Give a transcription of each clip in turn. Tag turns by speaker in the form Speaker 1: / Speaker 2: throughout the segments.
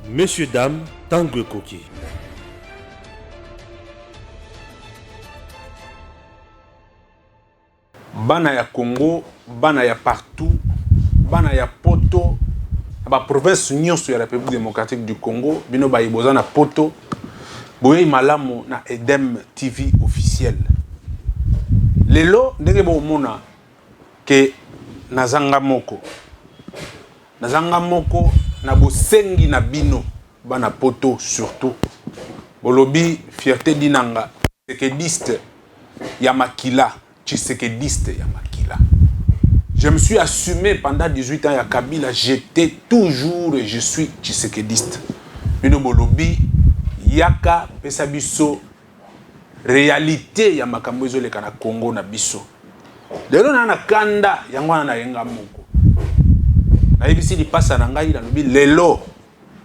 Speaker 1: Messieurs, dames, Tangue Koki.
Speaker 2: Bana ya Congo, bana ya partout, bana ya poto, ba province nyonso ya République démocratique du Congo, bino ba iboza na poto, boye malamu na Edem TV officiel. Lelo ndenge bo mona ke nazanga moko na bosengi na bino bana poto surtout bolobi fierté dinanga tshisekediste ya makila tshisekediste ya makila. Je me suis assumé pendant 18 ans ya Kabila, j'étais toujours et je suis tshisekediste. Bino bolobi yaka pesa biso réalité ya makambo ezoleka na Congo na biso. Lelo na kanda yango na yenga moko. Na ibisi di pasa na ngai na lobi lelo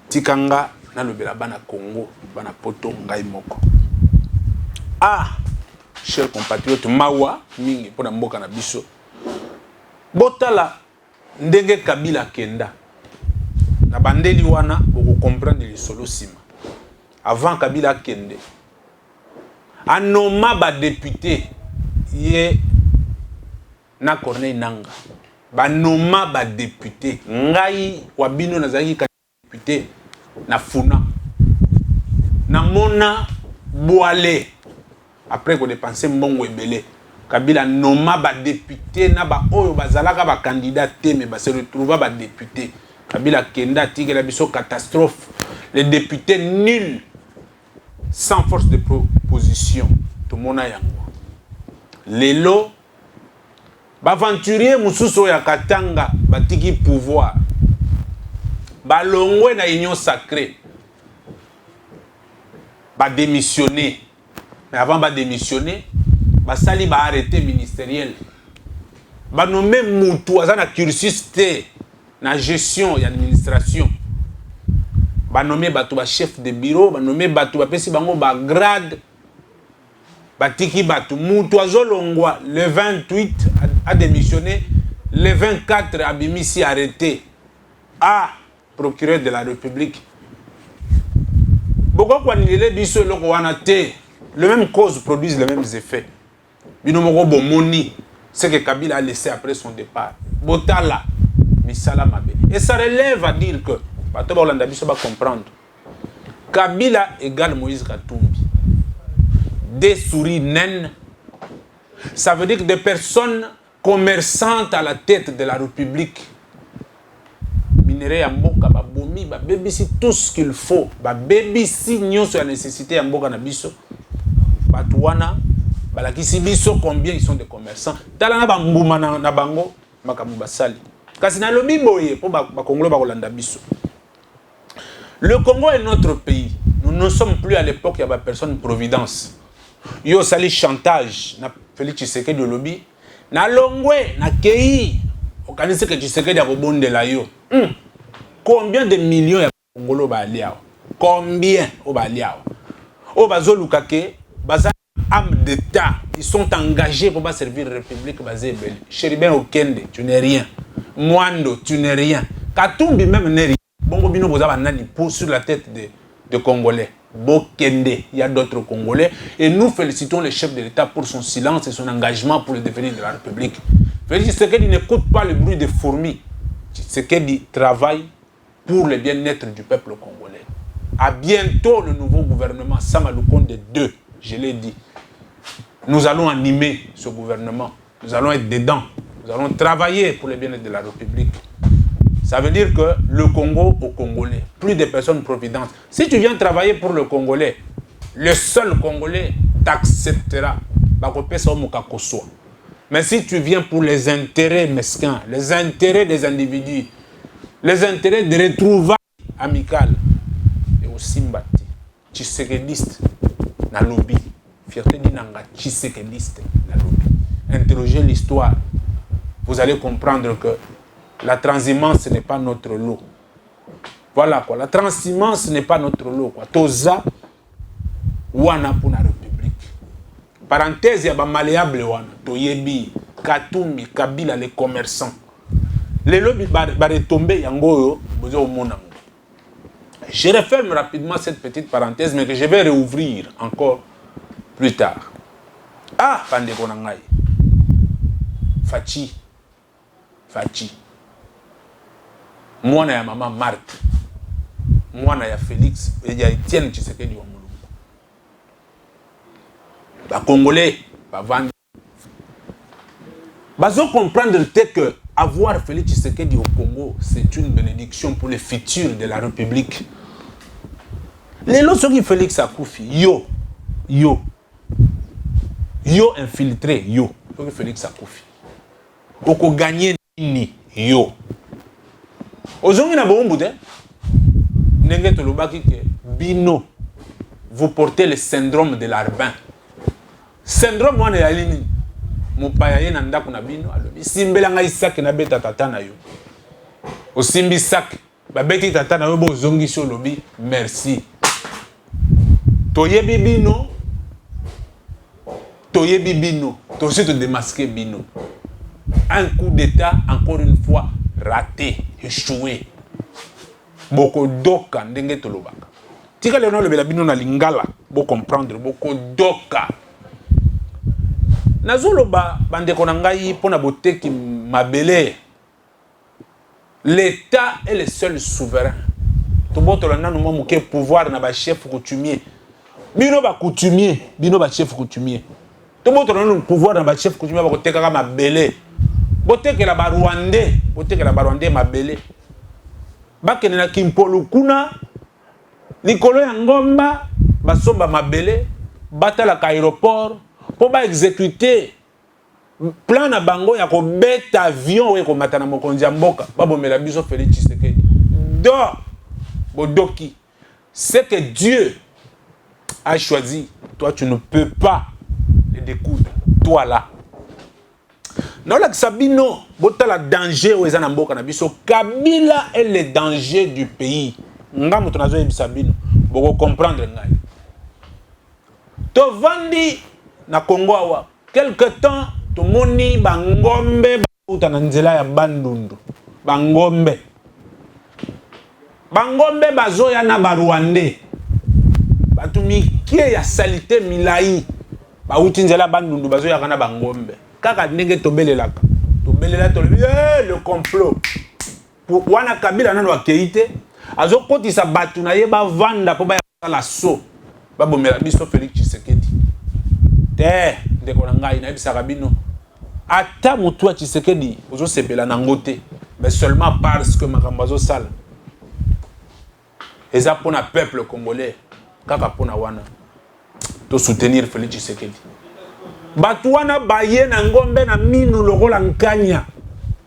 Speaker 2: tikanga na lobela bana Congo bana poto ngai moko. Ah, chers compatriotes, mawa mingi pona mboka na biso. Botala ndenge Kabila kenda. Na bandeli wana boko comprendre les solo sima. Avant Kabila kende. Anoma ba député ye na Corneille Nanga. Banoma ba député ngai wabino nazaki ka député na Funa na mona boale après qu'on dépenser mbongo ebele Kabila noma ba député na ba oyo bazalaka ba candidat mais ba se retrouva ba député Kabila kenda tigela biso catastrophe, les députés nuls sans force de proposition tout mona yango lelo baventurier mususu ya Katanga batiki pouvoir balongwe na union sacrée ba démissionner, mais avant ba démissionner basali ba arrêté ministériel ba nommer mutu azana cursus te na gestion et administration ba nommer batu ba chef de bureau ba nommer batu ba pesi bango ba grade batiki batu mutu azolongwa le 28 a démissionné, le 24 a bimisi arrêté à procureur de la République. Beaucoup quand il est biso loko wana te, le même cause produisent les mêmes effets. Bino moko bomoni ce que Kabila a laissé après son départ. Botala misala mabe. Et ça relève à dire que bato ba Holanda biso ba comprendre. Kabila égale Moïse Katumbi. Des souris naines, ça veut dire que des personnes commerçantes à la tête de la République. Minerais à Mboka, Babomi, Babébisi, tout ce qu'il faut. Babébisi, nous sur la nécessité à Mboka Nabiso. Batouana, Balakisi Biso, combien ils sont des commerçants. Talana Bambouma Nabango, Makamouba Sali. Kasina Lobi Boye, pour Bakongolo Bakolanda Biso. Le Congo est notre pays. Nous ne sommes plus à l'époque, il y a personne providence. Yo sali chantage na Félix Tshisekedi de lobby na longwe na kei okanisi que Tshisekedi a kobondela yo combien de millions ya Congolo ba liao combien o ba liao o bazoluka ke baza âme d'état, ils sont engagés pour pas servir la République basée belle. Chéribin Okende, tu n'es rien. Mwando, tu n'es rien. Katumbi même n'est rien. Bongo bino boza banani pour sur la tête de Congolais. Bokende, il y a d'autres Congolais. Et nous félicitons le chef de l'État pour son silence et son engagement pour le devenir de la République. Félix Tshisekedi n'écoute pas le bruit des fourmis. Tshisekedi travaille pour le bien-être du peuple congolais. À bientôt le nouveau gouvernement Samalukonde 2, je l'ai dit. Nous allons animer ce gouvernement. Nous allons être dedans. Nous allons travailler pour le bien-être de la République. Ça veut dire que le Congo aux Congolais, plus de personnes providentes. Si tu viens travailler pour le Congolais, le seul Congolais t'acceptera. Mais si tu viens pour les intérêts mesquins, les intérêts des individus, les intérêts de retrouvailles amicales, et aussi mbati, tshisekediste, na lobby, fierté d'inanga, tshisekediste, na lobby. Interrogez l'histoire, vous allez comprendre que la transhumance n'est pas notre lot. Voilà quoi. La transhumance n'est pas notre lot. Quoi. Toza, wana pour la République. Parenthèse, il y a malléable wana. Toyebi, Katumbi, Kabila, les commerçants. Les lobbies va retomber yango yo, bozo monango. Je referme rapidement cette petite parenthèse, mais que je vais réouvrir encore plus tard. Ah, Pandeko Nangai. Fachi. Moi, na ya maman Marthe. Moi, na ya Félix. Et ya Etienne Tshisekedi wa Mulumba. Les Congolais, Bavandi. Bazo comprendre que avoir Félix Tshisekedi au Congo, c'est une bénédiction pour le futur de la République. Les lots qui Félix Akoufi, yo infiltré, yo Félix Akoufi. Oko gagner ni yo. Ozongi na bombu de ndenge to lobaki ke bino vous portez le syndrome de l'Arbin. Syndrome wana ya lini mopaya ye na ndako na bino alobi simbela ngai sac na beta tata na yo. Osimbi sac ba beti tata na yo bo zongi so lobi merci. Toyebi bino to se te démasquer bino. Un coup d'état encore une fois raté, échoué. Boko doka ndenge to lobaka. Tika le no le bela bino na lingala, bo comprendre boko doka. Nazoloba bandeko na ngai pona boteki mabele. L'État est le seul souverain. To botola nanu mo muke pouvoir na ba chef coutumier. Bino ba coutumier, bino ba chef coutumier. To botola nanu pouvoir na ba chef coutumier ba koteka ka mabele. Boteke la ba Rwandais mabele. Bakene na Kimpolu kuna likolo ya ngomba basomba mabele batala ka aéroport pour ba exécuter plan na bango ya ko beta avion we ko matana mokonzi ya mboka babomela biso Félix Tshisekedi. Do bodoki c'est que Dieu a choisi, toi tu ne peux pas le découdre, toi là. Non, là, Sabino, botala danger où ezana mboka na biso. Kabila est le danger du pays. Nga muto nazo yebi Sabino, boko comprendre ngai. To vandi na Congo awa. Quelque temps, to moni bangombe bauta na nzela ya Bandundu. Bangombe bazoya na ba Rwandais. Batu mike ya salité milai. Bauti nzela Bandundu bazoya kana bangombe. Kaka ndenge tobelelaka le complot pour wana Kabila nano akeite azokotisa batu na ye bavanda po ba la so babomela biso Félix Tshisekedi te ndeko na ngai na bisaka bino ata mutu wa Tshisekedi ozosepela na ngote mais seulement parce que makambo azosala eza pona peuple congolais kaka pona wana to soutenir Félix Tshisekedi. Batuana baye na ngombe na minu lokola nkanya.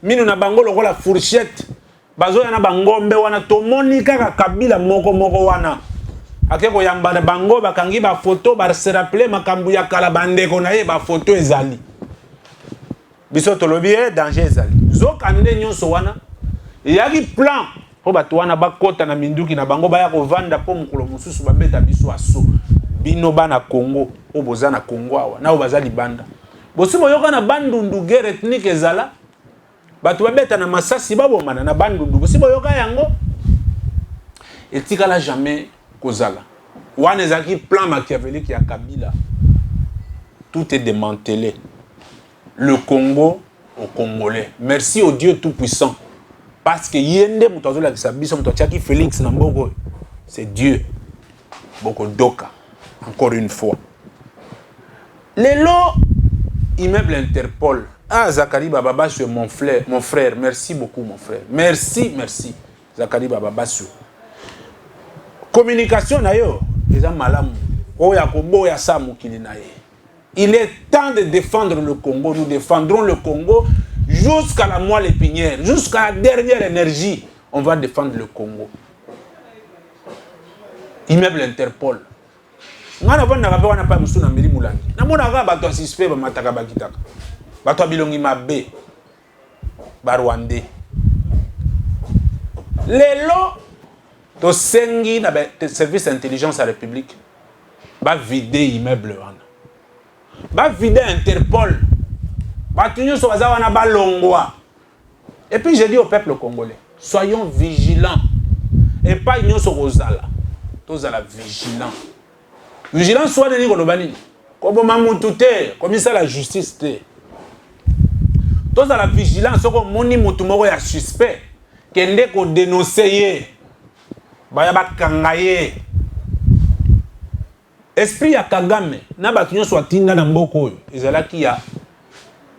Speaker 2: Minu na bango lokola fourchette. Bazo yana bangombe wana tomoni kaka Kabila moko wana. Akeko yamba na bango bakangi ba photo ba se rappeler makambu ya kala bandeko na ye ba photo ezali. Biso tolobi danger ezali. Zoka nde nyonso wana. Yaki plan po batuana bakota na minduki na bango baya kovanda po mukolo mususu babeta biso aso. Bino bana Congo oboza na Congo awa na obaza libanda bosimo yoka na Bandundu guerre ethnique ezala batu babeta na masasi babomana na Bandundu bosimo yoka yango etikala jamais kozala wana ezaki plan machiavélique ya Kabila. Tout est démantelé. Le Congo aux Congolais. Merci au Dieu tout-puissant parce que yende muto la biso muto tiaki Félix na mboko c'est Dieu boko doka. Encore une fois. Les lots, immeuble Interpol. Ah, Zakari Bababassou, mon frère. Merci beaucoup, mon frère. Merci. Zakari Bababassou. Communication, d'ailleurs, les malam. Il est temps de défendre le Congo. Nous défendrons le Congo jusqu'à la moelle épinière, jusqu'à la dernière énergie. On va défendre le Congo. Immeuble Interpol. Ngana vanda kape wana pa musuna mbili mulangi. Na mona ka bato asispe ba mataka bakitaka. Bato bilongi mabe. Ba Rwandais. Lelo to sengi na service intelligence à République. Ba vider immeuble wana. Ba vider Interpol. Ba tunyo so baza wana ba longwa. Et puis je dis au peuple congolais, soyons vigilants. et pas igno sokozala tozala vigilant vigilant soit nini koloba nini koboma mutu te komisa la justice te tozala vigilant soko moni mutu moko ya suspect kende ko dénoncer ye baya bakanga ye esprit ya Kagame na bato nyonso atinda na mboka oyo ezalaki ya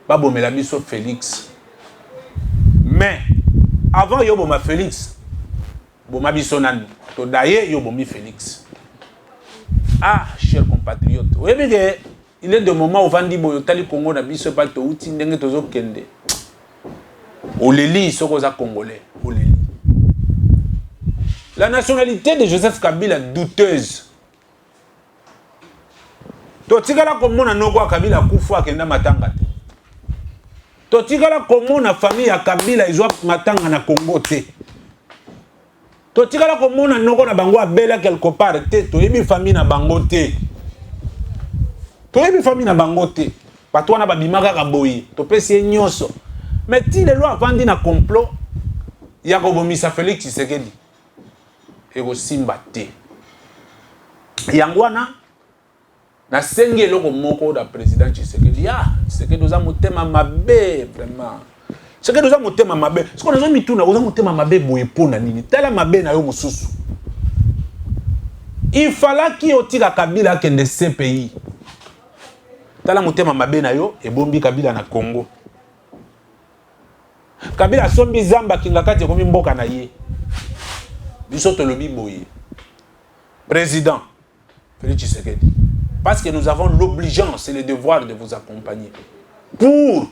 Speaker 2: babomela biso Félix mais avant yo boma Félix boma biso nani to daye yo bomi Félix. Ah chers compatriotes oyebi ke il est de moment où vandi boyo tali Congo na biso pa to uti ndenge tozo kende oleli soko za congolais oleli la nationalité de Joseph Kabila douteuse. Totikala komona noko ya Kabila kufa akenda matanga te. Totikala komona famille ya Kabila izwa matanga na Congo te. Totikala komona noko na bango abela quelque part te. Toyebi famille na bango te. Toyebi famille na bango te. Bato wana babimaka kaboyi. Topesi nyonso. Mais ti lelo avandi na complot ya kobomisa Félix Tshisekedi. Ego simba te. Yangwana na sengi eloko moko da président Tshisekedi. Ah, Tshisekedi oza motema mabe vraiment. Tshisekedi oza motema mabe. Siko nazo mituna oza motema mabe boye pona nini? Tala mabe na yo mosusu. Il fallait ki otika Kabila kende CPI. Tala motema mabe na yo ebombi Kabila na Congo. Kabila sombi zamba kingakati komi mboka na ye. Biso tolobi boye. Président Félix Tshisekedi. Parce que nous avons l'obligeance et le devoir de vous accompagner pour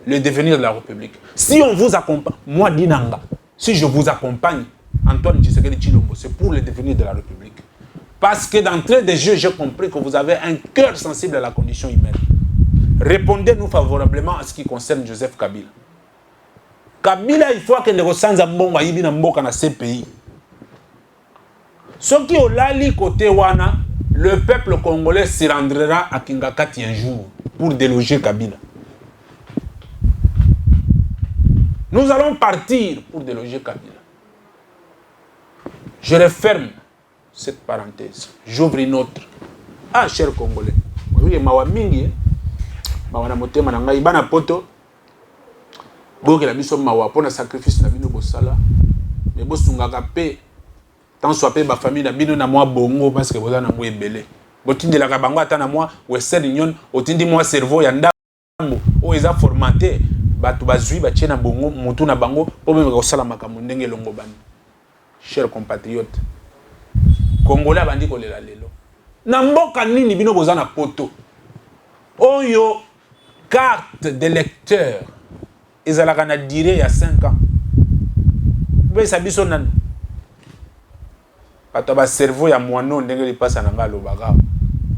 Speaker 2: le devenir de la République. Si on vous accompagne, moi Dinanga, si je vous accompagne, Antoine Tshisekedi Tshilombo, c'est pour le devenir de la République. Parce que d'entrée de jeu, j'ai compris que vous avez un cœur sensible à la condition humaine. Répondez-nous favorablement à ce qui concerne Joseph Kabila. Kabila, il faut que les ressentis mbongo ayibi na mboka na CPI. Ce qui est là, côté wana, le peuple congolais se rendra à Kingakati un jour pour déloger Kabila. Nous allons partir pour déloger Kabila. Je referme cette parenthèse. J'ouvre une autre. Ah, chers Congolais. Oui, mawa mingi. Mawa na motema na ngai bana poto. Boke la biso mawa pona sacrifice na bino bosala. Mais bosungaka pe tant soit pe ba famille na bino na moi bongo parce que boza na mo ebele. Botindi la bango ata na moi Western Union otindi moi cerveau ya ndambo o eza formaté batu bazui ba tchena bongo mutu na bango po me ko sala makambo ndenge longo bani. Chers compatriotes, Congolais bandi ko lela lelo. Na mboka nini bino boza na poto. Oyo carte d'électeur ezalaka na durée ya 5 ans. Besa biso nan bato ba cerveau ya moano ndenge li pasa na ngalo baga.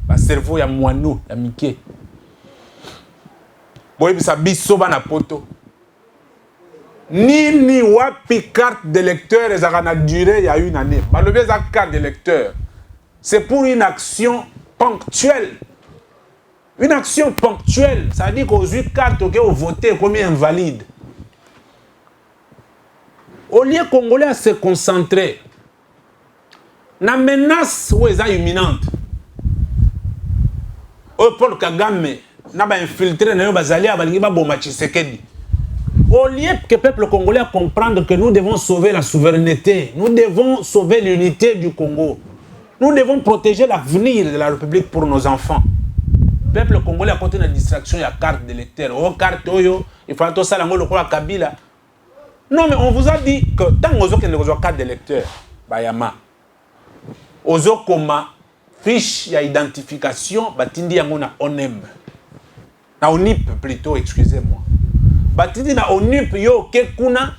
Speaker 2: Ba cerveau ya moano ya mike. Boy bisa biso bana poto. Nini wapi carte d'électeur ezalaka na durée ya 1 année. Balobi za carte d'électeur. C'est pour une action ponctuelle. Une action ponctuelle, ça veut dire qu'aux 8 cartes que vous votez comme invalide. Au lieu Congolais à se concentrer, la menace où est imminente. Au Paul Kagame n'a pas infiltré n'a pas allé à Balingi Boma Tshisekedi. Au lieu que le peuple congolais comprendre que nous devons sauver la souveraineté, nous devons sauver l'unité du Congo. Nous devons protéger l'avenir de la République pour nos enfants. Le peuple congolais a porté une distraction, il y a carte d'électeur. Oh, carte, il faut tout ça, le Kabila. Non, mais on vous a dit que tant que vous avez une carte d'électeur, Bayama, vous avez comme fiche d'identification, batindi yangona ONEM. Na ONIP plutôt, excusez-moi. Batindi na ONIP yo kekuna,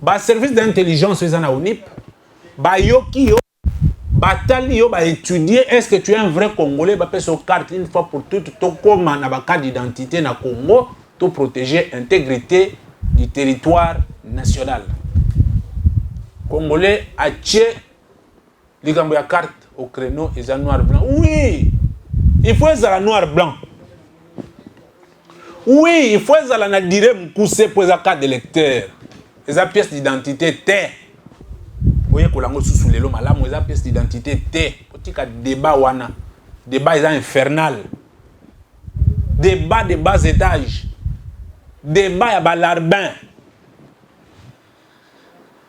Speaker 2: ba service d'intelligence na ONIP, ba yo ki yo. Batali yo ba étudier est-ce que tu es un vrai Congolais ba payer son carte une fois pour toutes to comme na ba carte d'identité na Congo to protéger l'intégrité du territoire national. Congolais a tché ligambo ya carte au créneau et za noir blanc. Oui, il faut ça noir blanc. Oui, il faut ça la na dire mkuse pour za carte d'électeur. Et za pièce d'identité terre. oye kolango sous lelo malamu eza pièce d'identité te otika débat wana débat eza infernal débat de bas étage débat ya balarbin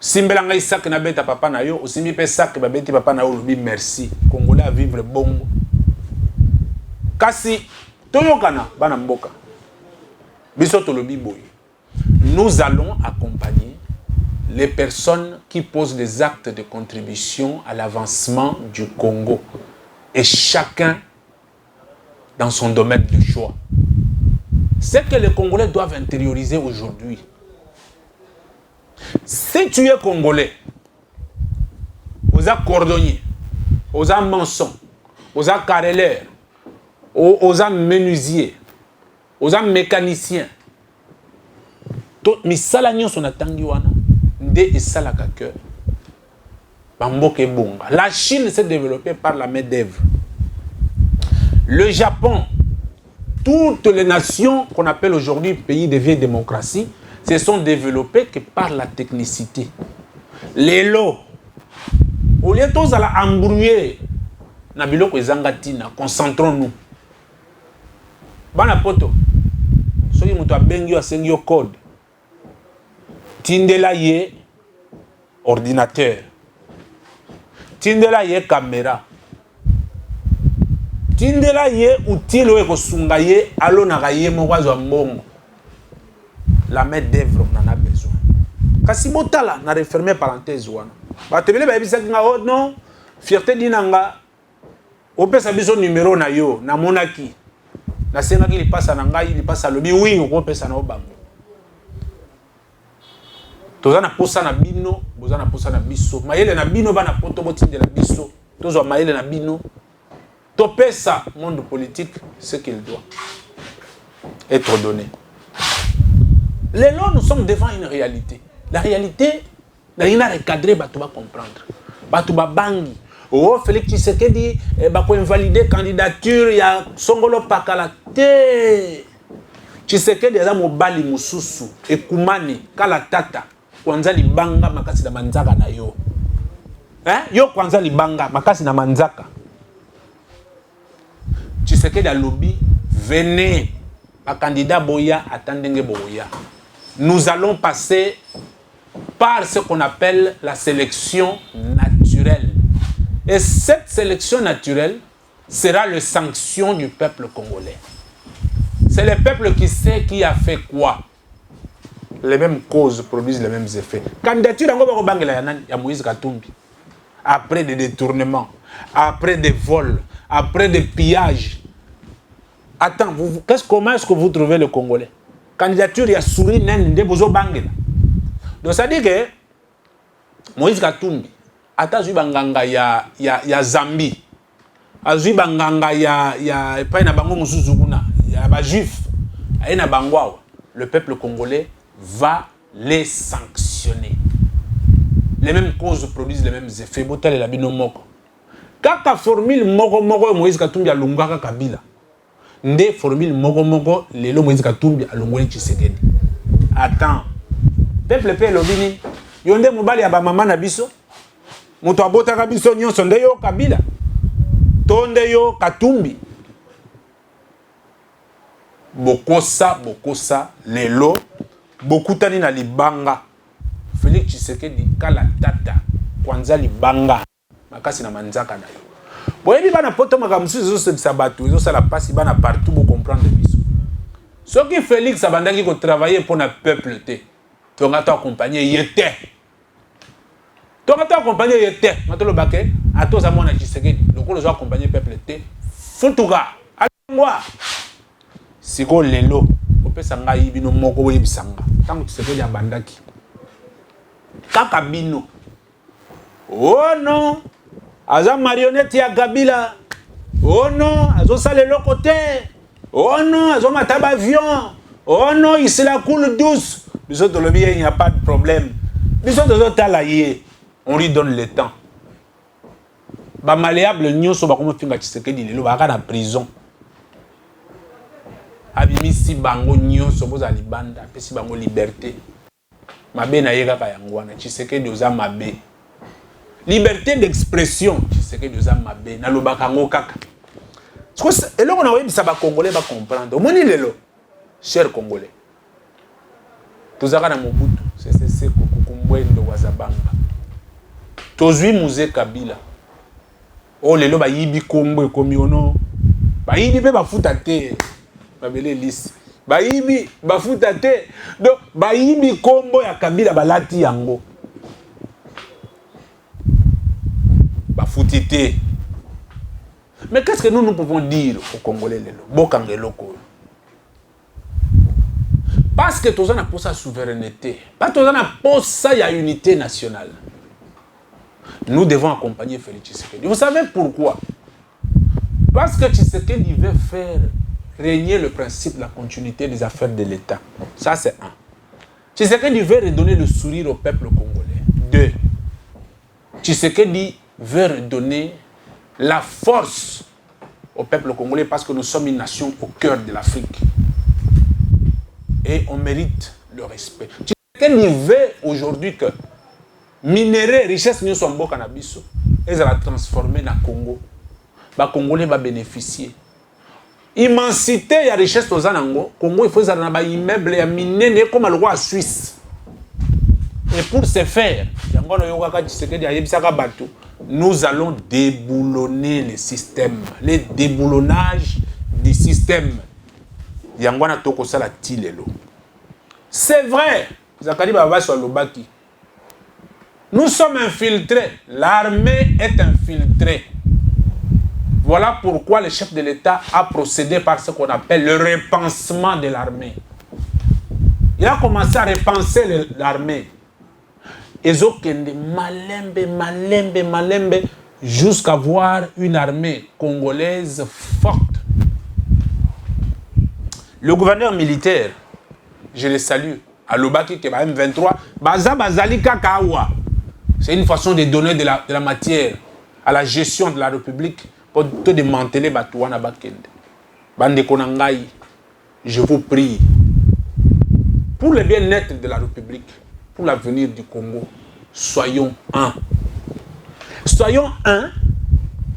Speaker 2: simbelanga isak na beta papa na yo osimbi pe sak ba beti papa na yo lobi merci congolais à vivre bongo kasi toyokana bana mboka biso tolobi boye nous allons accompagner les personnes qui posent des actes de contribution à l'avancement du Congo et chacun dans son domaine de choix. Ce que les Congolais doivent intérioriser aujourd'hui. Si tu es Congolais, aux cordonniers, aux maçons, aux carreleurs, aux menuisiers, aux mécaniciens, misala nyonso na tangi wana nde esalaka que bamboka ebonga. La Chine s'est développée par la main d'œuvre. Le Japon, toutes les nations qu'on appelle aujourd'hui pays de vieille démocratie se sont développées que par la technicité. Les lots, au lieu de la embrouiller, na biloko ezanga tina, concentrons-nous. Bana poto, soki mutu abengi asengi yo code. Tindela ye ordinateur. Tindela ye caméra. Tindela ye outil oyo kosunga ye alonaka ye moko azwa mbongo. La main d'œuvre on en a besoin. Kasi botala na refermer parenthèse wana. Batebele ba ebisaki nga oh non, fierté dinanga. Opesa biso numéro na yo na monaki. Na sengaki lipasa na ngai lipasa lobi oui okopesa na obango. Toza na posa na bino, boza na posa na biso. Mayele na bino bana poto botindela biso. Tozo mayele na bino. Topesa monde politique ce qu'il doit être donné. Les lois, nous sommes devant une réalité. La réalité, il y a recadré, tu vas comprendre. Tu vas bangi. Oh, Félix Tshisekedi, pour invalider candidature, il y a Songolo Pakalate. Tshisekedi, il y a Mobali Mususu, Ekumani, Kalatata, Kwanza Libanga, Makasi na Manzaka na yo. Yo Kwanza Libanga, Makasi na Manzaka. Tshisekedi a lobby, venez, ma candidat Boya, attendez Boya. Nous allons passer par ce qu'on appelle la sélection naturelle. Et cette sélection naturelle sera la sanction du peuple congolais. C'est le peuple qui sait qui a fait quoi. Les mêmes causes produisent les mêmes effets. Candidature à Moïse Katumbi. Après des détournements, après des vols, après des pillages. Attends, comment est-ce que vous trouvez le Congolais? Candidature, il y a souri, nende, bozo bangela. Donc ça dit que Moïse Katumbi, ata zui banganga ya Zambie, azui banganga ya pa na bango musuzukuna, ya ba juif, na bangwa, le peuple congolais va les sanctionner. Les mêmes causes produisent les mêmes effets. Botal et la bino moko. Kaka formule moko Moïse Katumbi a lungaka Kabila. Nde formule moko lelo Moïse Katumbi a lungoli Tshisekedi. Attends. Peuple pe lobini. Yonde mobali ya ba mama na biso. Muto abota biso nyonso nde yo Kabila. Tonde yo Katumbi. Bokosa lelo bokutani na libanga. Félix Tshisekedi kala tata kwanza libanga makasi na manzaka na yo. Boyebi bana poto makamusu zo sabatu zo sala pasi bana partout pour comprendre biso. Ce qui Félix abandaki ko travailler pour na peuple te. Tonga to accompagner yete. Tonga to accompagner yete. Matolo bake atoza mona Tshisekedi. Lokolo zo accompagner peuple te. Futuka alongwa. Siko lelo opesa ngai bino moko yebisanga. Tango Tshisekedi abandaki. Kaka bino. Oh non. Aza marionnette ya Kabila. Oh non. Azo sale le côté. Oh non. Azo mataba avion. Oh non. Il se la coule douce. Biso de l'obie, il n'y a pas de problème. Biso de l'otalaye. On lui donne le temps. Ba malléable nyonso ba komo finga Tshisekedi lelo ba na prison. Abimisi bango nyonso boza libanda. Pesi bango liberté. Mabe na ye kaka yango wana Tshisekedi oza mabe. liberté d'expression c'est que nous avons mabé na lobaka ngo kaka et là on a ça va congolais va comprendre moni lelo cher congolais tozaka na Mobutu c'est kukumbwendo wazabanga tozwi Musée Kabila oh lelo ba yibi kombo komi ono ba yibi pe ba futa te ba bele liste ba yibi ba futa te donc ba yibi kombo ya Kabila balati yango ba futite. Mais qu'est-ce que nous pouvons dire aux Congolais lelo bokangelo ko parce que tous on a pour sa souveraineté pas tous on a pour sa ya unité nationale. Nous devons accompagner Félix Tshisekedi. Vous savez pourquoi? Parce que Tshisekedi veut faire régner le principe de la continuité des affaires de l'État. Ça, c'est un. Tshisekedi veut redonner le sourire au peuple congolais. Deux. Tshisekedi veut redonner la force au peuple congolais parce que nous sommes une nation au cœur de l'Afrique. Et on mérite le respect. Tshisekedi veut aujourd'hui que minerais, richesse, nous sommes beaux cannabis. Et ça va transformer dans le Congo. Les Congolais vont bénéficier. Immensité, il y a richesse aux Anango. Congo, il faut des immeubles, il y a miné comme le roi suisse. Et pour ce faire, nous allons déboulonner le système. Le déboulonnage du système. C'est vrai. Zakari Baba sur le baki. Nous sommes infiltrés. L'armée est infiltrée. Voilà pourquoi le chef de l'État a procédé par ce qu'on appelle le repensement de l'armée. Il a commencé à repenser l'armée. Ils ont malembe, jusqu'à voir une armée congolaise forte. Le gouverneur militaire, je le salue, à Lobaki, qui est M23, Bazali Kakawa. C'est une façon de donner de la matière à la gestion de la République pour te démanteler Batouana Bakende. Bande Konangai, je vous prie, pour le bien-être de la République, pour l'avenir du Congo, soyons un. Soyons un.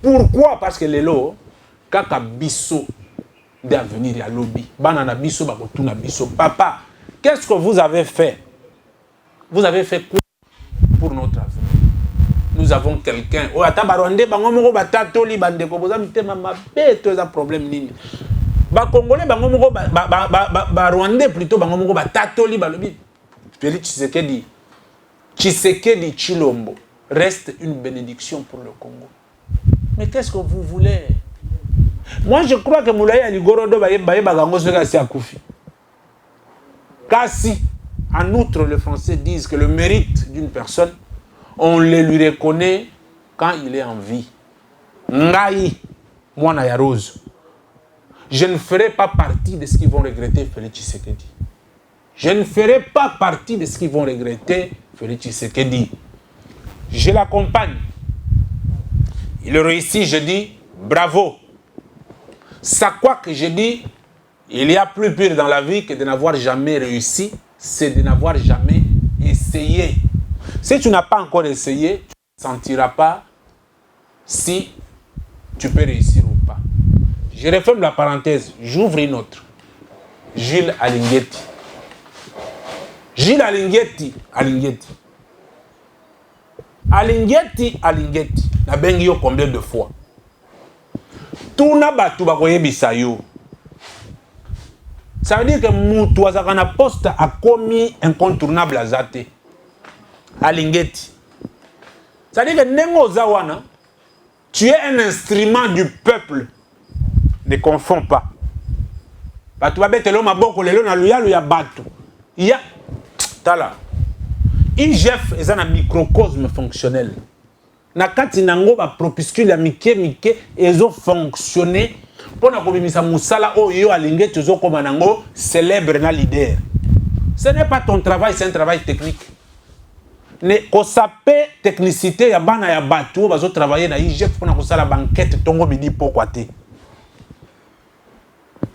Speaker 2: Pourquoi? Parce que les lots, kaka biso d'avenir à lobby. Banana biso, bakotuna biso. Papa, qu'est-ce que vous avez fait? Vous avez fait quoi pour notre avenir? Nous avons quelqu'un. Oh, ata barwande bangomoko batatoli bandeko boza mitema mabe to za problème nini. Ba congolais bangomoko barwande plutôt bangomoko batatoli balobi. Félix Tshisekedi Chilombo reste une bénédiction pour le Congo. Mais qu'est-ce que vous voulez? Moi je crois que Moulaye Aligorodo baye bagango soka si akufi. Kasi en outre les Français disent que le mérite d'une personne on le lui reconnaît quand il est en vie. Ngai, moi na Rose. Je ne ferai pas partie de ce qu'ils vont regretter Félix Tshisekedi. Je ne ferai pas partie de ce qu'ils vont regretter Félix Tshisekedi. Je l'accompagne. Il réussit, je dis bravo. Ça quoi que je dis, il y a plus pire dans la vie que de n'avoir jamais réussi, c'est de n'avoir jamais essayé. Si tu n'as pas encore essayé, tu ne sentiras pas si tu peux réussir ou pas. Je referme la parenthèse, j'ouvre une autre. Gilles Alinguetti. Gilles Alinguetti. Alinguetti. Na bengi yo combien de fois? Tout na batu bakoye bisayo. Ça veut dire que moutou azakana poste a commis incontournable à Zate. Alinguetti. Ça veut dire que Nengo Zawana, tu es un instrument du peuple. Ne confonds pas. Batu babete lo maboko lelo na luya luya batu. Il y a tala. IGF est un microcosme fonctionnel. Na kati nango ba propuscule ya mike ils ont fonctionné pour na kobimisa musala oyo Alinguetti zo koma nango célèbre na leader. Ce n'est pas ton travail, c'est un travail technique. Ne kosape technicité ya bana ya batu bazo travailler na IGF pour na kosala banquette tongo bidi pourquoi te.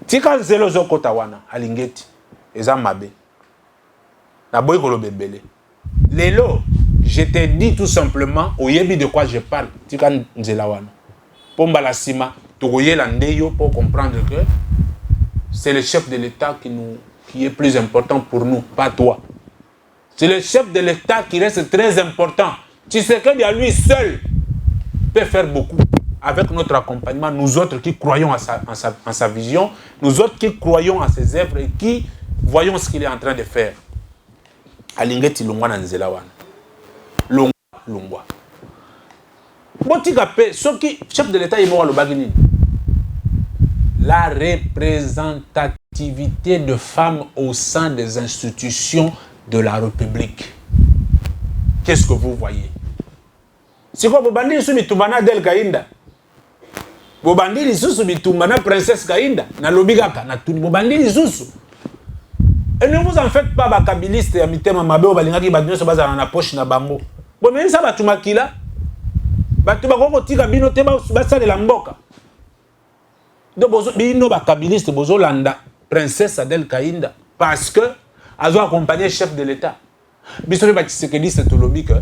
Speaker 2: Tika zelo zo kota wana Alinguetti eza mabe. Na boy kolo bebele. Lelo Je t'ai dit tout simplement, au yebi de quoi je parle. Tika Nzelawana. Pomba la sima, togoye la ndeyo pour comprendre que c'est le chef de l'État qui est plus important pour nous, pas toi. C'est le chef de l'État qui reste très important. Tu sais que à lui seul peut faire beaucoup. Avec notre accompagnement, nous autres qui croyons en sa vision, nous autres qui croyons à ses œuvres et qui voyons ce qu'il est en train de faire. Alingeti Lungwa na Nzelawana. Lungwa. Botika pe, chef de l'État, il va le bagini. La représentativité de femmes au sein des institutions de la République. Qu'est-ce que vous voyez? C'est quoi, Bobandi Sumitumana Del Kainda? Bobandi Lisusu Bitumana Princesse Kainda? Na Lobigaka, na Tuni Bobandi Lisusu. Et ne vous en faites pas, bakabiliste, ya mitema mabe, obalingaki badino se baza na poche na bango. Bon, mais ça, batumakila. Batubako tika bino te basa de la mboka. Donc, bino bakabiliste, bozo landa, Princesse Adel Kainda. Parce que, elles ont accompagné le chef de l'État. Bissofi Batisekedi, c'est lobby que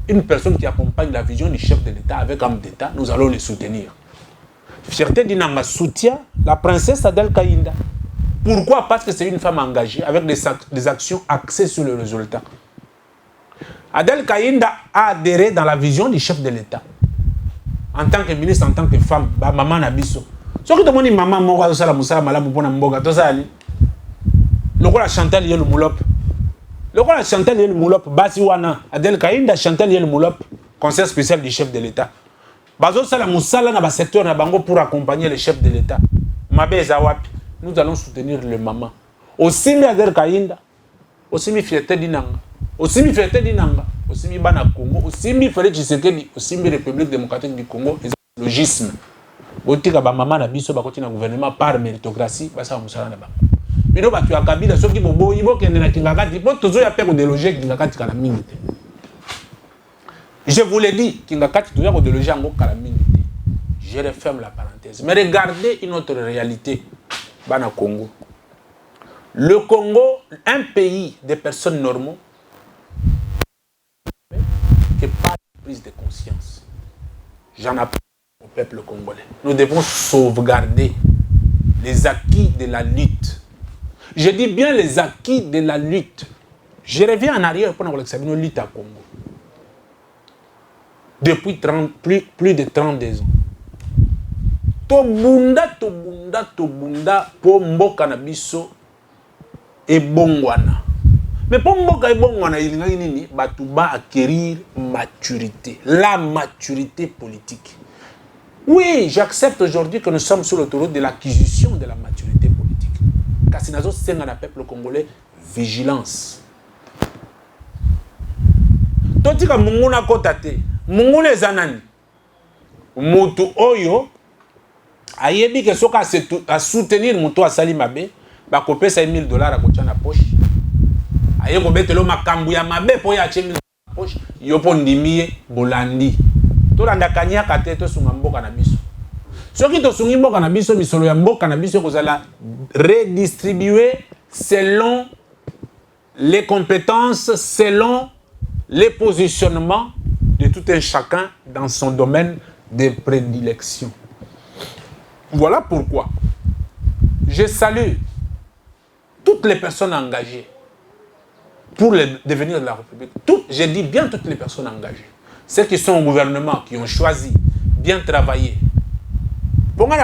Speaker 2: une personne qui accompagne la vision du chef de l'État avec un d'État, nous allons le soutenir. Fierté Dinanga soutient la princesse Adel Kainda. Pourquoi? Parce que c'est une femme engagée avec des actions axées sur le résultat. Adel Kainda a adhéré dans la vision du chef de l'État. En tant que ministre, en tant que femme, maman Nabiso. Ce que tu dis, maman, moi, je suis malade pour Mboga, tout ça. Le roi Chantal Yel Moulop. Le roi Chantal Yel Moulop, Basiwana, Adel Kainda, Chantal Yel Moulop, conseil spécial du chef de l'État. Bazo Sala Moussala dans le secteur Nabango pour accompagner le chef de l'État. Mabé Zawapi, nous allons soutenir le maman. Aussi, Adel Kainda, aussi, fierté d'Inanga, aussi, fierté d'Inanga, aussi, Bana Congo, aussi, Félix Tshisekedi, aussi, République démocratique du Congo, et logisme. Botika ba maman na biso ba koti na gouvernement par méritocratie, ba sa Moussala na bango. Bino batu ya Kabila soki bobo ibo kende na Kingakati po tozo ya peko déloger Kingakati kala mingi te. Je vous l'ai dit, Kingakati tozo ya déloger ngo kala mingi te. Je referme la parenthèse. Mais regardez une autre réalité bana Congo. Le Congo, un pays de personnes normaux qui pas de prise de conscience. J'en appelle au peuple congolais. Nous devons sauvegarder les acquis de la lutte. Je dis bien les acquis de la lutte. Je reviens en arrière pour nous lutte à Congo. Depuis plus de 32 ans. Tobunda, pour mboka na biso et bongwana. Mais pour mboka et bongwana, il y a nini batuba acquérir maturité. La maturité politique. Oui, j'accepte aujourd'hui que nous sommes sur l'autoroute de l'acquisition de la maturité politique. Kasinazo senga na peuple congolais vigilance. Totika munguna kotate, munguna zanani. Mutu oyo ayebi ke soka a soutenir mutu asali mabe, ba kopesa $1000 a kotia na poche. Aye ko betelo makambu ya mabe po ya $1000 na poche, yo po ndimiye bolandi. To landa kanya kate to sunga mboka na biso. Soki to sungi mboka na biso misolo ya mboka na biso kozala redistribuer selon les compétences, selon les positionnements de tout un chacun dans son domaine de prédilection. Voilà pourquoi je salue toutes les personnes engagées pour le devenir de la République. Je dis bien toutes les personnes engagées. Ceux qui sont au gouvernement, qui ont choisi bien travailler. Pour moi,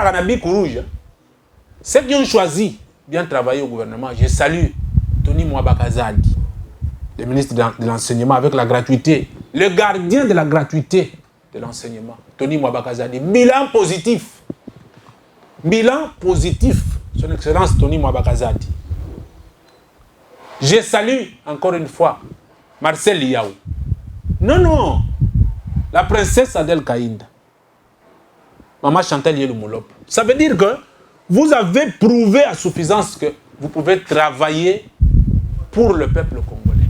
Speaker 2: ceux qui ont choisi bien travailler au gouvernement, je salue Tony Mwabakazadi, le ministre de l'enseignement avec la gratuité, le gardien de la gratuité de l'enseignement, Tony Mwabakazadi. Bilan positif. Bilan positif, son excellence Tony Mwabakazadi. Je salue encore une fois Marcel Liaou. Non, la princesse Adel Kainda. Maman Chantal Yelou Moulop. Ça veut dire que vous avez prouvé à suffisance que vous pouvez travailler pour le peuple congolais.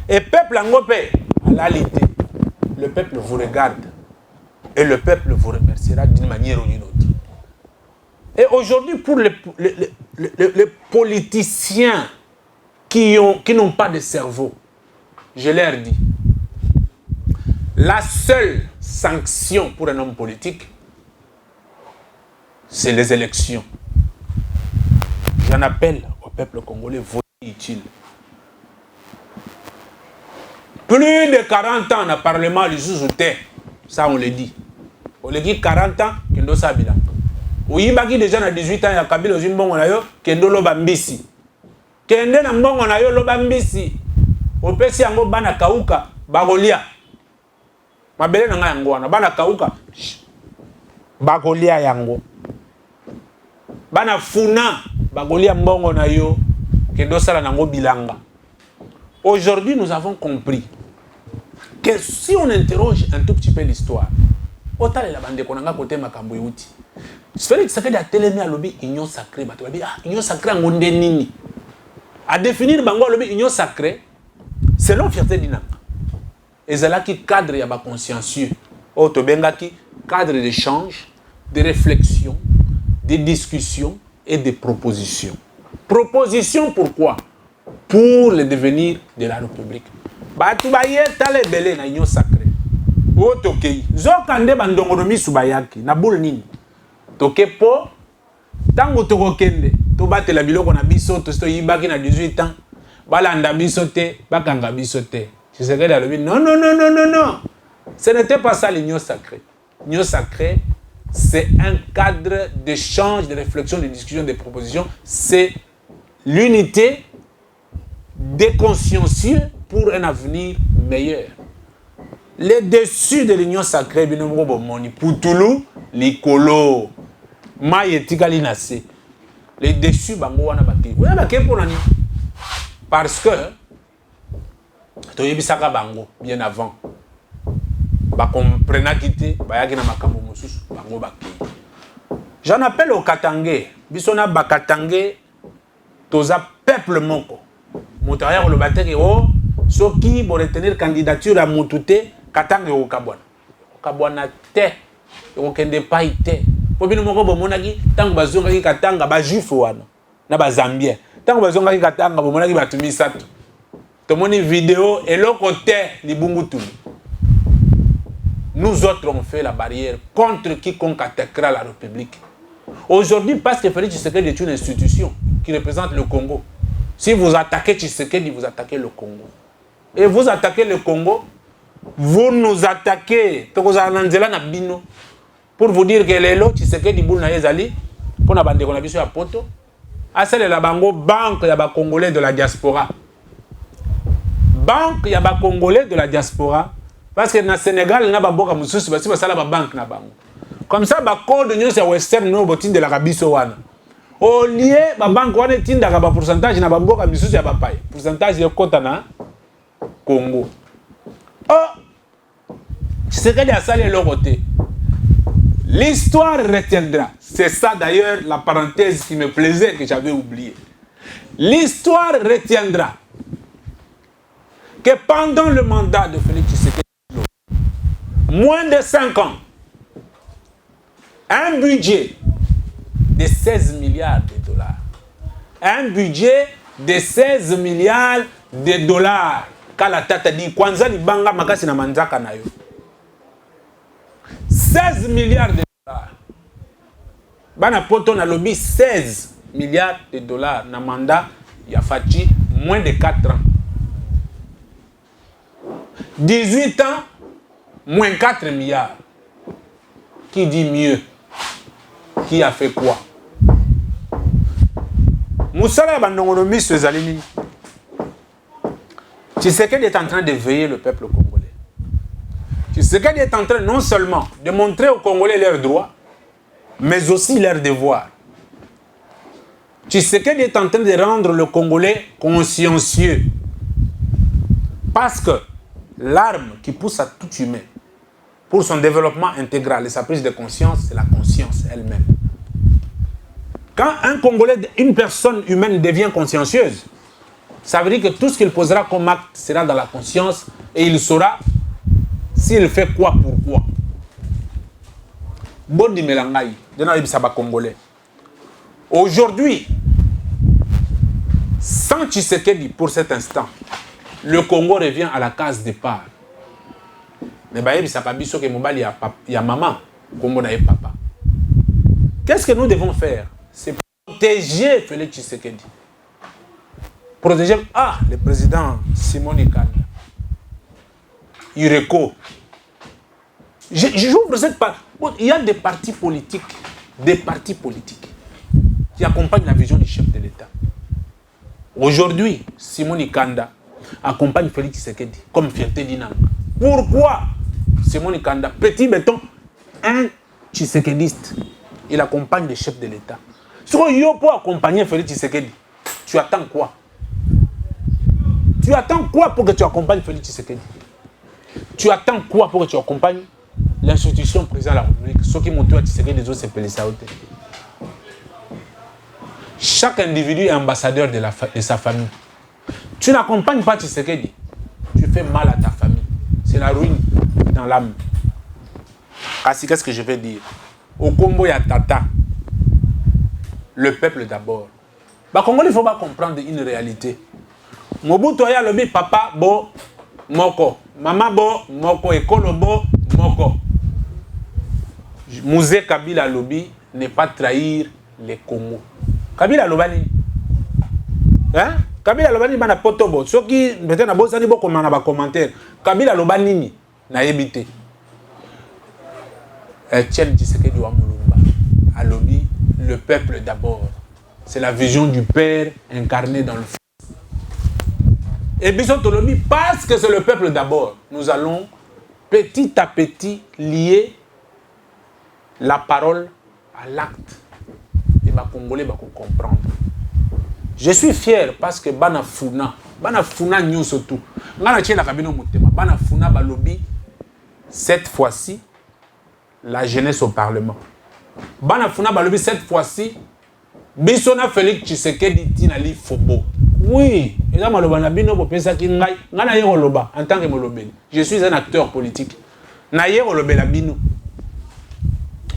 Speaker 2: Et peuple angopé, à la réalité, le peuple vous regarde et le peuple vous remerciera d'une manière ou d'une autre. Et aujourd'hui, pour les politiciens qui n'ont pas de cerveau, je leur dis, La seule sanction pour un homme politique, c'est les élections. J'en appelle au peuple congolais, voter utile. Plus de 40 ans dans le Parlement, les sous-outés, ça on le dit. On le dit 40 ans, Kendo Sabila. Oui, baki déjà à 18 ans, il y a Kabila aux Zimbabwe, Kendo Lobambisi. Kende na mbongo na yo Lobambisi. Opesi yango bana kauka, bagolia. Mabele na nga yango wana, bana kauka, bagolia yango. Bana funa, bagolia mbongo na yo, Kendo Sala nango bilanga. Aujourd'hui, nous avons compris que si on interroge un tout petit peu l'histoire, autant la bande qu'on a côté makambo yuti. Félix Tshisekedi a télémé à l'obé union sacrée, bah tu vas dire union sacrée en gonde nini. À définir bango à l'obé union sacrée, selon fierté dinam. Et c'est là qui cadre y a ba consciencieux. Oh to benga qui cadre d'échange, de réflexion, de discussion et de propositions. Proposition pourquoi? Pour le devenir de la République. Batu baye tale belé na union sacrée. O tokei. Zokande bandongonomi subayaki na boule nini. Toke po tango tokokende to batela biloko na biso to yibaki na 18 ans. Balanda biso te, bakanga biso te. Tshisekedi alobi non non non non non non. Ce n'était pas ça l'union sacrée. L'union sacrée, c'est un cadre d'échange, de réflexion, de discussion, de propositions. C'est l'unité des consciencieux pour un avenir meilleur. Les dessus de l'union sacrée, Poutoulou, Likolo, Maïetika Linase. Les dessus, Bango wana baki. Oui, baki pour l'année. Parce que, Toyebisaka Bango, bien avant, Bakomprena quitté, Bayaki na makambo mosusu, Bango baki. J'en appelle au Katangé. Bisona Bakatangé, Toza peuple moko. Montréal le batteur oh soki pour retenir candidature à Moutouté Katanga au Kabwana. Kabwana te au kende pas te. Po bino moko bomonaki tango bazonga ki Katanga ba juif wana na ba zambien. Tango bazonga ki Katanga bomonaki batumi sato. Tomoni vidéo et le côté libungutu. Nous autres on fait la barrière contre quiconque attaquera la République. Aujourd'hui parce que Félix Tshisekedi est une institution qui représente le Congo. Si vous attaquez Tshisekedi, vous attaquez le Congo. Et vous attaquez le Congo, vous nous attaquez. Pour vous dire que les lots Tshisekedi boule na yezali, pour na bande qu'on a vu sur la poto, à celle la bango banque y a ba congolais de la diaspora. Banque y a ba congolais de la diaspora parce que na Sénégal na ba boka mususu ba si ba sala ba banque na bango. Comme ça ba code de news western no botin de la Rabiso wana. Au lieu ba banque wana tinda ka ba pourcentage na ba mboka misusu ya ba paye pourcentage yo kota na Congo. Oh Tshisekedi a salé le côté. L'histoire retiendra. C'est ça d'ailleurs la parenthèse qui me plaisait que j'avais oublié. L'histoire retiendra que pendant le mandat de Félix Tshisekedi, moins de 5 ans, un budget de 16 milliards de dollars. Un budget de 16 milliards de dollars. Kala tata di kwanza ni banga makasi na manzaka na yo. 16 milliards de dollars. Bana poto na lobby 16 milliards de dollars na mandat ya Fachi moins de 4 ans. 18 ans moins 4 milliards. Qui dit mieux? Qui a fait quoi? Moussala Bandongonomi Sezalini. Tshisekedi est en train de veiller le peuple congolais. Tshisekedi est en train non seulement de montrer aux Congolais leurs droits, mais aussi leurs devoirs. Tshisekedi est en train de rendre le Congolais consciencieux. Parce que l'arme qui pousse à tout humain pour son développement intégral et sa prise de conscience, c'est la conscience elle-même. Quand un Congolais, une personne humaine devient consciencieuse, ça veut dire que tout ce qu'il posera comme acte sera dans la conscience et il saura s'il fait quoi, pourquoi. Bondi Melangaï, de Naïbisaba Congolais. Aujourd'hui, sans Tshisekedi pour cet instant, le Congo revient à la case départ. Mais bayebi sakabiso que mobali ya maman, comme on a papa. Qu'est-ce que nous devons faire? C'est protéger Félix Tshisekedi. Protéger le président Simon Ikanda. Ureko. J'ouvre cette part. Il y a des partis politiques qui accompagnent la vision du chef de l'État. Aujourd'hui, Simon Ikanda accompagne Félix Tshisekedi comme fierté d'Inanga. Pourquoi Simon Ikanda, petit béton, un Tshisekediste, il accompagne le chef de l'État. Si tu pour accompagner Félix Tshisekedi, tu attends quoi? Tu attends quoi pour que tu accompagnes Félix Tshisekedi? Tu attends quoi pour que tu accompagnes l'institution président de la République? Ceux qui montent à Tshisekedi, les autres, c'est Pélissaoté. Chaque individu est ambassadeur de sa famille. Tu n'accompagnes pas Tshisekedi, tu fais mal à ta famille. C'est la ruine dans l'âme. Qu'est-ce que je vais dire? Au Congo, il y a Tata. Le peuple d'abord. Bah, Congolais, il faut pas comprendre une réalité. Mobutu a le papa bo moko, maman bo moko, école bo moko. Mouzé Kabila lobby n'est pas trahir les Congo. Kabila lobani. Hein? Kabila lobani bana potobo. Ceux qui peut-être na bosani bo comment na ba commentaire. Kabila lobani ni na yebité. Etienne Tshisekedi wa Mulumba. A lobby le peuple d'abord. C'est la vision du père incarné dans le fils. Et Bison Tolobi, parce que c'est le peuple d'abord, nous allons petit à petit lier la parole à l'acte. Et les Congolais vont comprendre. Je suis fier parce que Bana Funa Nyon surtout. Bana Funa Balobi, cette fois-ci, la jeunesse au Parlement. Bana Funa Balobi, cette fois-ci, Bissona Félix Tshisekedi Tinali Fobo. Oui, en tant que molobeli, je suis un acteur politique.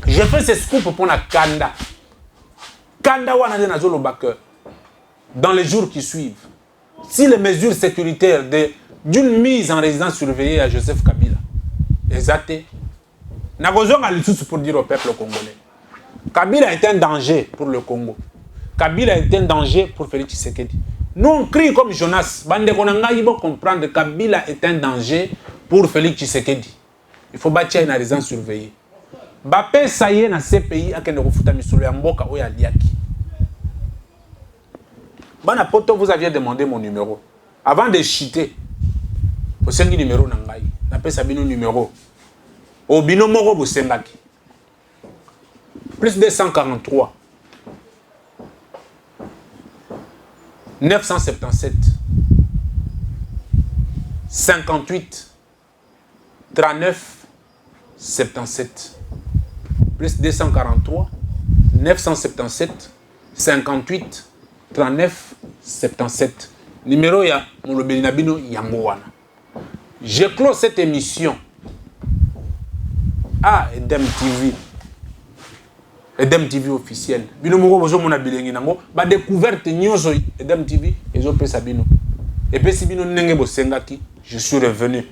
Speaker 2: Je fais ce scoop pour la Kanda. Kanda dans les jours qui suivent, si les mesures sécuritaires d'une mise en résidence surveillée à Joseph Kabila, exacté, pour dire au peuple congolais, Kabila est un danger pour le Congo. Kabila est un danger pour Félix Tshisekedi. Nous, on crie comme Jonas. Bande Konanga, il faut comprendre que Kabila est un danger pour Félix Tshisekedi. Il faut bâtir une résidence surveillée. Bapé, ça y est, dans ces pays, à Kenderofuta Misolo Yamboka, ou Yaliaki. Bana Poto, vous aviez demandé mon numéro. Avant de chuter, au 5 numéro Nangai, n'appelle ça bino numéro. Au bino moro, vous sengaki. Plus de 143. 977 58 39 77 plus 243 977 58 39 77 numéro ya molobeli na bino yango wana. Je close cette émission à Edem TV. Edem TV officiel. Bino moko bozo mona bilengi nango ba découverte nyozo Edem TV ezo pesa bino. Et puis si bino nenge bo sengaki, je suis revenu.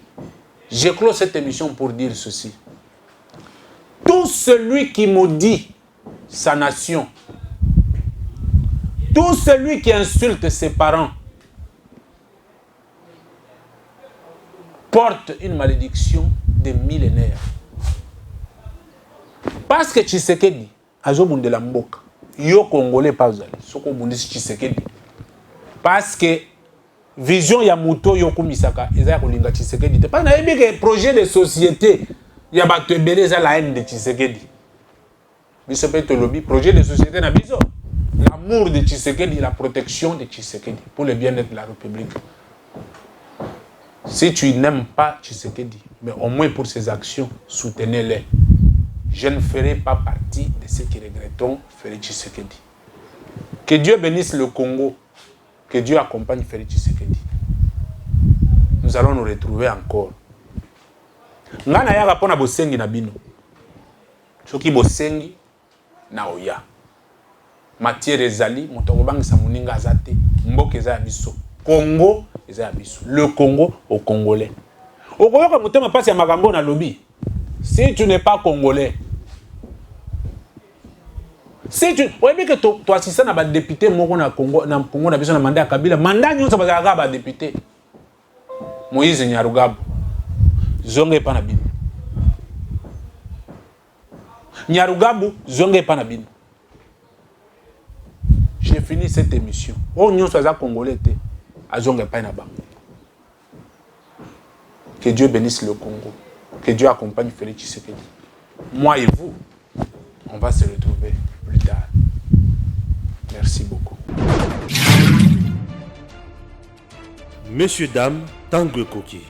Speaker 2: Je close cette émission pour dire ceci. Tout celui qui maudit sa nation, tout celui qui insulte ses parents, porte une malédiction de millénaires. Parce que Tshisekedi azobunde la mboka yo congolais pas uzali soko bundisi Tshisekedi parce que vision ya muto yo kumisaka eza ya kolinga Tshisekedi te parce na yebi que projet de société ya bato ebele eza la haine de Tshisekedi biso pe tolobi projet de société na biso l'amour de Tshisekedi, la protection de Tshisekedi pour le bien-être de la République. Si tu n'aimes pas Tshisekedi, mais au moins pour ses actions, soutenez-les. Je ne ferai pas partie de ceux qui regretteront Félix Tshisekedi. Que Dieu bénisse le Congo. Que Dieu accompagne Félix Tshisekedi. Nous allons nous retrouver encore. Ngana ya rapona bosengi na bino. Soki bosengi na oya. Matière ezali, motokobang sa muninga azate. Mboka eza ya biso. Congo eza ya biso. Le Congo au Congolais. Okoyoka motema passe ya makambo na lobby. Si tu n'es pas congolais, si tu oui que tu assistes na ba député moko na Congo na biso na mandat ya Kabila, mandat nyonso bazaka ba député. Moïse Nyarugabo. Zonge pa na bino. Nyarugabo zonge pa na bino. J'ai fini cette émission. Oh nyonso za congolais te. Azonge pa na bango. Que Dieu bénisse le Congo. Que Dieu accompagne Félix Tshisekedi. Moi et vous, on va se retrouver plus tard. Merci beaucoup.
Speaker 1: Messieurs, dames, Tanguy Koki.